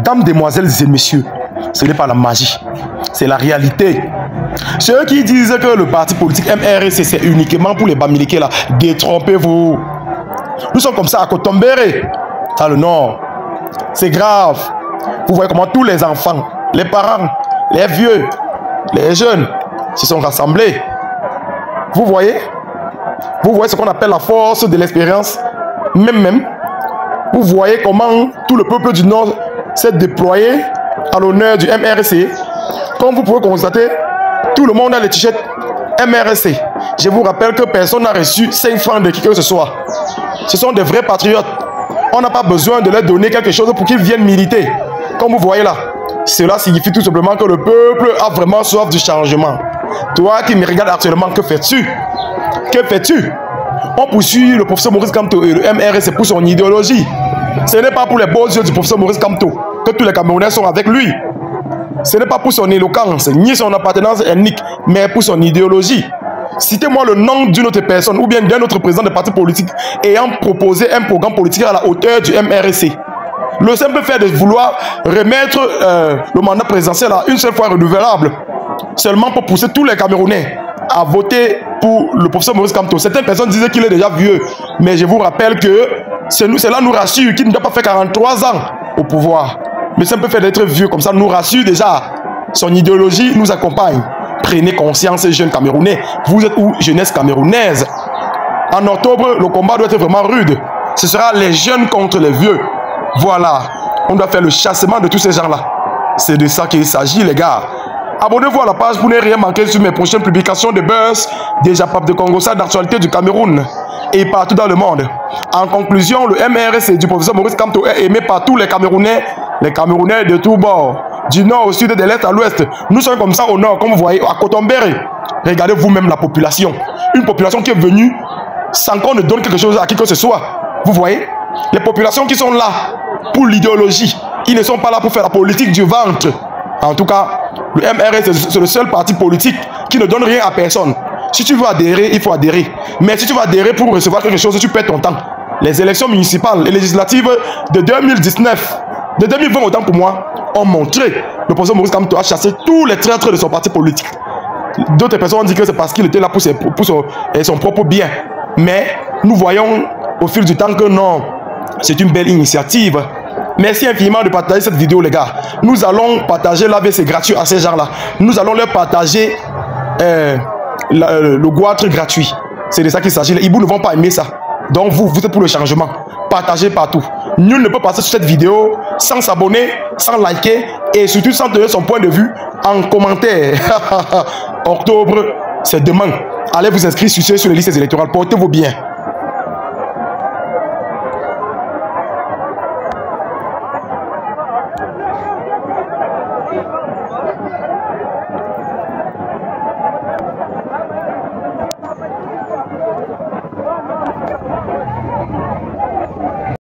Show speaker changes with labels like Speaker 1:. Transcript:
Speaker 1: Mesdames, demoiselles et messieurs, ce n'est pas la magie, c'est la réalité. Ceux qui disent que le parti politique MRC c'est uniquement pour les Bamileke là, détrompez-vous. Nous sommes comme ça à Kotombéré, dans le nord. C'est grave. Vous voyez comment tous les enfants, les parents, les vieux, les jeunes se sont rassemblés. Vous voyez ce qu'on appelle la force de l'expérience. Même. Vous voyez comment tout le peuple du Nord s'est déployé à l'honneur du MRC. Comme vous pouvez constater, tout le monde a les t-shirts MRC. Je vous rappelle que personne n'a reçu 5 francs de qui que ce soit. Ce sont des vrais patriotes. On n'a pas besoin de leur donner quelque chose pour qu'ils viennent militer. Comme vous voyez là, cela signifie tout simplement que le peuple a vraiment soif du changement. Toi qui me regardes actuellement, que fais-tu? Que fais-tu? On poursuit le professeur Maurice Kamto et le MRC pour son idéologie. Ce n'est pas pour les beaux yeux du professeur Maurice Kamto que tous les Camerounais sont avec lui. Ce n'est pas pour son éloquence, ni son appartenance ethnique, mais pour son idéologie. Citez-moi le nom d'une autre personne ou bien d'un autre président de parti politique ayant proposé un programme politique à la hauteur du MRC. Le simple fait de vouloir remettre le mandat présidentiel à une seule fois renouvelable, seulement pour pousser tous les Camerounais à voter pour le professeur Maurice Kamto. Certaines personnes disaient qu'il est déjà vieux, mais je vous rappelle que cela nous rassure qu'il n'a pas fait 43 ans au pouvoir. Le simple fait d'être vieux comme ça nous rassure déjà. Son idéologie nous accompagne. Prenez conscience, jeunes Camerounais. Vous êtes où, jeunesse camerounaise? En octobre, le combat doit être vraiment rude. Ce sera les jeunes contre les vieux. Voilà. On doit faire le chassement de tous ces gens-là. C'est de ça qu'il s'agit, les gars. Abonnez-vous à la page pour ne rien manquer sur mes prochaines publications de buzz, des Japap de Congo, ça d'actualité du Cameroun et partout dans le monde. En conclusion, le MRC du professeur Maurice Kamto est aimé par tous les Camerounais de tous bords, du nord au sud et de l'est à l'ouest. Nous sommes comme ça au nord, comme vous voyez, à Kotombéré. Regardez vous-même la population. Une population qui est venue sans qu'on ne donne quelque chose à qui que ce soit. Vous voyez? Les populations qui sont là pour l'idéologie, ils ne sont pas là pour faire la politique du ventre. En tout cas, le MRC, c'est le seul parti politique qui ne donne rien à personne. Si tu veux adhérer, il faut adhérer. Mais si tu veux adhérer pour recevoir quelque chose, tu perds ton temps. Les élections municipales et législatives de 2019, de 2020 autant pour moi, ont montré le professeur Maurice Kamto a chassé tous les traîtres de son parti politique. D'autres personnes ont dit que c'est parce qu'il était là pour son propre bien. Mais nous voyons au fil du temps que non, c'est une belle initiative. Merci infiniment de partager cette vidéo, les gars. Nous allons partager l'AVC gratuit à ces gens-là. Nous allons leur partager le goitre gratuit. C'est de ça qu'il s'agit. Les hiboux ne vont pas aimer ça. Donc vous êtes pour le changement. Partagez partout. Nul ne peut passer sur cette vidéo sans s'abonner, sans liker et surtout sans donner son point de vue en commentaire. Octobre, c'est demain. Allez vous inscrire sur les listes électorales. Portez-vous bien.